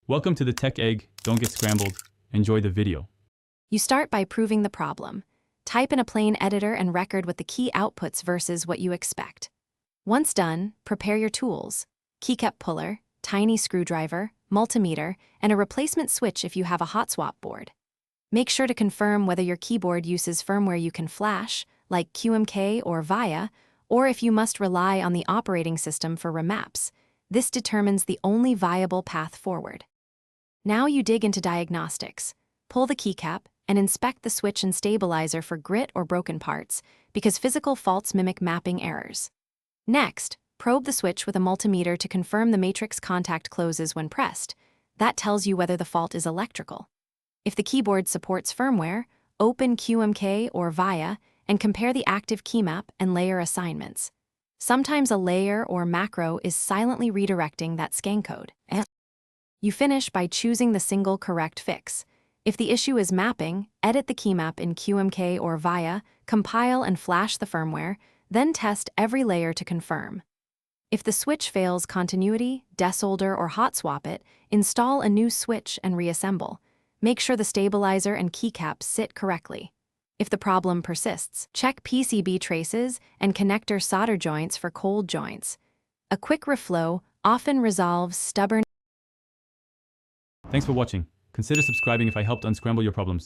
Welcome to the Tech Egg. Don't get scrambled. Enjoy the video. You start by proving the problem. Type in a plain editor and record what the key outputs versus what you expect. Once done, prepare your tools: keycap puller, tiny screwdriver, multimeter, and a replacement switch if you have a hot swap board. Make sure to confirm whether your keyboard uses firmware you can flash, like QMK or VIA, or if you must rely on the operating system for remaps. This determines the only viable path forward. Now you dig into diagnostics. Pull the keycap and inspect the switch and stabilizer for grit or broken parts, because physical faults mimic mapping errors. Next, probe the switch with a multimeter to confirm the matrix contact closes when pressed. That tells you whether the fault is electrical. If the keyboard supports firmware, open QMK or VIA and compare the active keymap and layer assignments. Sometimes a layer or macro is silently redirecting that scan code. You finish by choosing the single correct fix. If the issue is mapping, edit the keymap in QMK or VIA, compile and flash the firmware, then test every layer to confirm. If the switch fails continuity, desolder, or hot swap it, install a new switch and reassemble. Make sure the stabilizer and keycaps sit correctly. If the problem persists, check PCB traces and connector solder joints for cold joints. A quick reflow often resolves stubborn. Thanks for watching. Consider subscribing if I helped unscramble your problems.